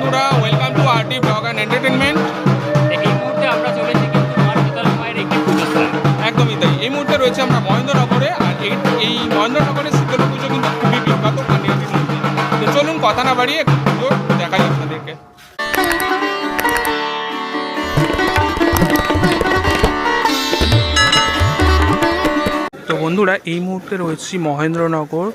বন্ধুরা, welcome to RT blog and entertainment. এই মুহূর্তে আমরা চলেছি কিন্তু মা শীতলা মায়ের একটি পুজো স্থানে। একদমই তাই, এই মুহূর্তে রয়েছে আমরা মহেন্দ্রনগরে। আর এই মহেন্দ্রনগরের শীতলা পুজো কিন্তু খুবই বিখ্যাত কালিয়াটির মধ্যে। তো চলুন কথা না বাড়িয়ে পুজো দেখাই আপনাদেরকে। তো বন্ধুরা, এই মুহূর্তে রয়েছি মহেন্দ্রনগর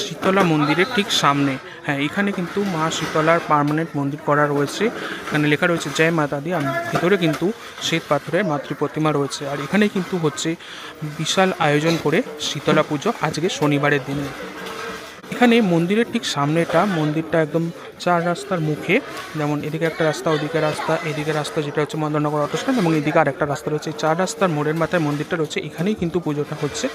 শীতলা মন্দিরের ঠিক সামনে। হ্যাঁ, এখানে কিন্তু মা শীতলার পার্মানেন্ট মন্দির করা রয়েছে। এখানে লেখা রয়েছে জয় মাতা দি। ভিতরে কিন্তু শ্বেত পাথরের মাতৃ প্রতিমা রয়েছে। আর এখানে কিন্তু হচ্ছে বিশাল আয়োজন করে শীতলা পুজো আজকে শনিবারের দিনে। এখানে মন্দিরের ঠিক সামনেটা, মন্দিরটা একদম চার রাস্তার মুখে, যেমন এদিকে একটা রাস্তা, ওদিকে রাস্তা, এদিকে রাস্তা যেটা হচ্ছে মহেন্দ্রনগর অটো স্ট্যান্ড, এবং এদিকে আর একটা রাস্তা রয়েছে। চার রাস্তার মোড়ের মাথায় মন্দিরটা রয়েছে। এখানেই কিন্তু পুজোটা হচ্ছে।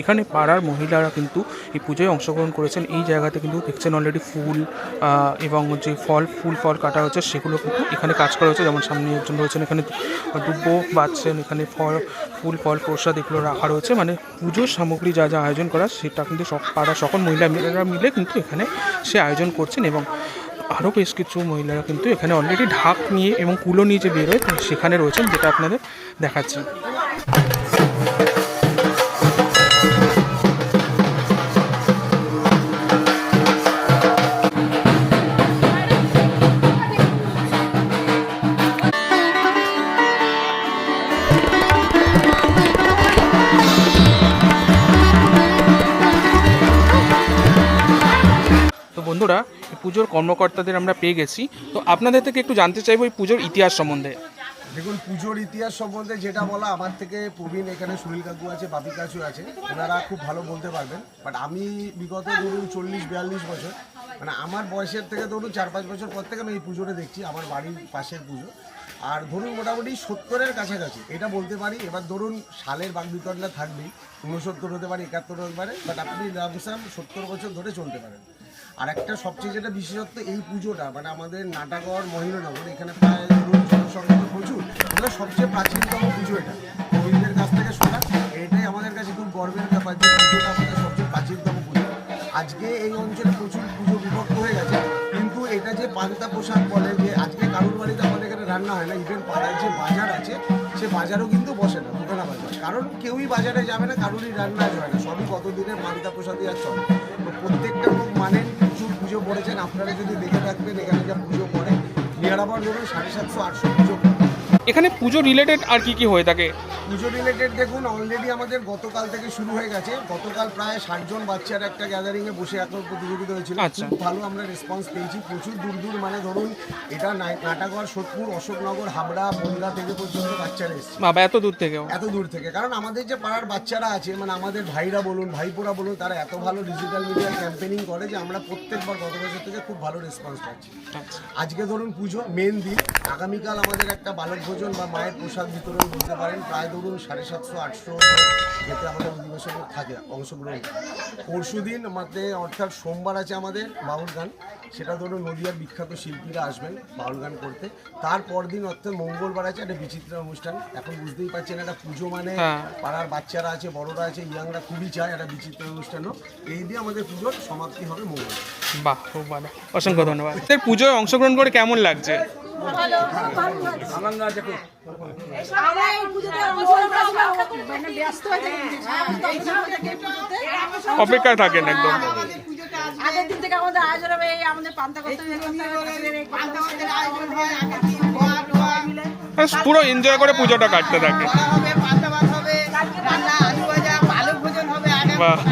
এখানে পাড়ার মহিলারা কিন্তু এই পুজোয় অংশগ্রহণ করেছেন। এই জায়গাতে কিন্তু দেখছেন অলরেডি ফুল এবং যে ফল কাটা হচ্ছে সেগুলো কিন্তু এখানে কাজ করা হচ্ছে। যেমন সামনে একজন রয়েছেন, এখানে দুব্বো বাঁচছেন, এখানে ফুল ফল প্রসাদ এগুলো রাখা রয়েছে। মানে পুজোর সামগ্রী যা যা আয়োজন করা সেটা কিন্তু পাড়ার সকল মহিলারা মিলে কিন্তু এখানে সে আয়োজন করছেন। এবং আরও বেশ কিছু মহিলারা কিন্তু এখানে অলরেডি ঢাক নিয়ে এবং কুলো নিয়ে যে বেরোয় সেখানে রয়েছেন, যেটা আপনাদের দেখাচ্ছি। বন্ধুরা, এই পুজোর কর্মকর্তাদের আমরা পেয়ে গেছি। তো আপনাদের থেকে একটু জানতে চাইবো এই পুজোর ইতিহাস সম্বন্ধে। দেখুন, পুজোর ইতিহাস সম্বন্ধে যেটা বলা, আমার থেকে প্রবীণ এখানে সুনীল কাকু আছে, বাপি কাকু আছে, ওনারা খুব ভালো বলতে পারবেন। বাট আমি বিগত ধরুন 40-42 বছর, মানে আমার বয়সের থেকে ধরুন 4-5 বছর পর থেকে আমি এই পুজোটা দেখছি। আমার বাড়ির পাশের পুজো। আর ধরুন মোটামুটি 70-এর কাছাকাছি এটা বলতে পারি। এবার ধরুন সালের বাকবিতণ্ডা থাকবেই, 69 হতে পারে, 71 হতে পারে, বাট আপনি রামসাম 70 বছর ধরে চলতে পারেন। আর একটা সবচেয়ে যেটা বিশেষত্ব এই পুজোটা, মানে আমাদের নাটাগড় মহিলানগর, এখানে প্রায় ধরুন জনসংখ্যা প্রচুর, আমাদের সবচেয়ে প্রাচীনতম পুজো এটা। প্রবীণদের কাছ থেকে শোনা, এটাই আমাদের কাছে খুব গর্বের ব্যাপার যে পুজোটা আমাদের সবচেয়ে প্রাচীনতম পুজো। আজকে এই অঞ্চলে প্রচুর পুজো বিভক্ত হয়ে গেছে, কিন্তু এটা যে পান্তা পোশাক বলে, যে আজকে কারুর বাড়িতে আমাদের এখানে রান্না হয় না, ইভেন পাড়ার যে বাজার আছে সে বাজারও কিন্তু বসে না, দোকানা বাজার, কারণ কেউই বাজারে যাবে না, কারুরই রান্না হয় না, সবই কতদিনের পান্তা পোশাকই আর চলে। তো প্রত্যেকটা লোক মানেন, প্রচুর পুজো পড়েছেন। আপনারা যদি দেখে থাকবেন এখানে যা পুজো পড়ে, নিয়ারাবার ধরুন 750-800 পুজো পড়ে। এখানে পুজো রিলেটেড আর কি কি হয়ে থাকে? পুজো রিলেটেড দেখুন, অলরেডি আমাদের গতকাল থেকে শুরু হয়ে গেছে। গতকাল প্রায় 60 জন বাচ্চার একটা গ্যাদারিংয়ে বসে এখন প্রতিযোগিতা হয়েছিল। খুব ভালো আমরা রেসপন্স পেয়েছি। প্রচুর দূর মানে ধরুন এটা নাটাগড়, সোদপুর, অশোকনগর, হাবড়া, বনগা থেকে পর্যন্ত বাচ্চারা এসেছে। বাবা, এত দূর থেকে। কারণ আমাদের যে পাড়ার বাচ্চারা আছে, মানে আমাদের ভাইরা বলুন, ভাইপোরা বলুন, তারা এত ভালো ডিজিটাল মিডিয়া ক্যাম্পেনিং করে যে আমরা প্রত্যেকবার গত বছর থেকে খুব ভালো রেসপন্স পাচ্ছি। আজকে ধরুন পুজো মেন দিন, আগামীকাল আমাদের একটা বালক ভোজন বা মায়ের প্রসাদ বিতরণ বলতে পারেন। প্রায় ধরুন 750-800 যেতে আমাদের অধিবেশনে থাকে অংশগ্রহণ। পরশু দিন আমাদের, অর্থাৎ সোমবার আছে আমাদের বাউল গান, সেটা ধরুন নদিয়ার বিখ্যাত শিল্পীরা আসবেন বাউল গান করতে। তারপর দিন অর্থাৎ মঙ্গলবার আছে একটা বিচিত্র অনুষ্ঠান। এখন বুঝতেই পারছেন একটা পুজো মানে পাড়ার বাচ্চারা আছে, বড়রা আছে, ইয়াংরা খুবই চায় একটা বিচিত্র অনুষ্ঠানও। এই দিয়ে আমাদের পুজোর সমাপ্তি হবে মঙ্গলবার। বাহ, খুব ভালো, অসংখ্য ধন্যবাদ। পুজোয় অংশগ্রহণ করে কেমন লাগছে? অপেক্ষায় থাকেন একদম। আগের দিন থেকে আমাদের আয়োজন হবে, আমাদের পান্তা করতে পুরো এনজয় করে পুজোটা কাটতে থাকে।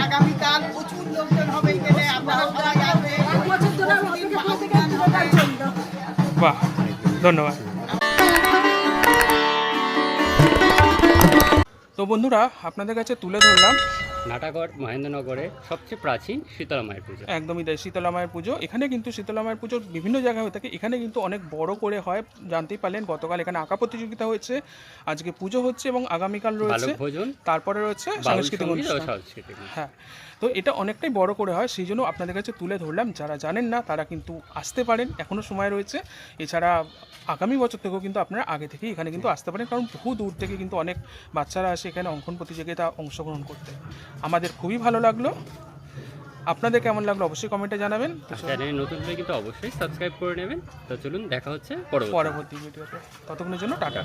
আগামীকাল প্রচুর লোকজন হবে এখানে, আপনারাও বাহ, ধন্যবাদ। তো বন্ধুরা, আপনাদের কাছে তুলে ধরলাম নাটাগড় মহেন্দ্রনগরে সবচেয়ে প্রাচীন শীতলা মায়ের পুজো। একদমই তাই, শীতলা মায়ের পুজো। এখানে কিন্তু শীতলা মায়ের পুজো বিভিন্ন জায়গায় হয়ে থাকে, এখানে কিন্তু অনেক বড় করে হয়। জানতেই পারলেন গতকাল এখানে আঁকা প্রতিযোগিতা হয়েছে, আজকে পুজো হচ্ছে এবং আগামীকাল রয়েছে ভোজন, তারপরে রয়েছে সাংস্কৃতিক অনুষ্ঠান। হ্যাঁ, তো এটা অনেকটাই বড় করে হয়, সেই জন্য আপনাদের কাছে তুলে ধরলাম। যারা জানেন না তারা কিন্তু আসতে পারেন, এখনও সময় রয়েছে। এছাড়া আগামী বছর থেকেও কিন্তু আপনারা আগে থেকেই এখানে কিন্তু আসতে পারেন, কারণ বহু দূর থেকে কিন্তু অনেক বাচ্চারা আসে এখানে অঙ্কন প্রতিযোগিতা অংশগ্রহণ করতে। আমাদের খুবই ভালো লাগলো। আপনাদের কেমন লাগলো অবশ্যই কমেন্টে জানাবেন। চ্যানেলে নতুন হলে কিন্তু অবশ্যই সাবস্ক্রাইব করে নেবেন। তো চলুন দেখা হচ্ছে পরবর্তী ভিডিওতে, ততক্ষণের জন্য টাটা।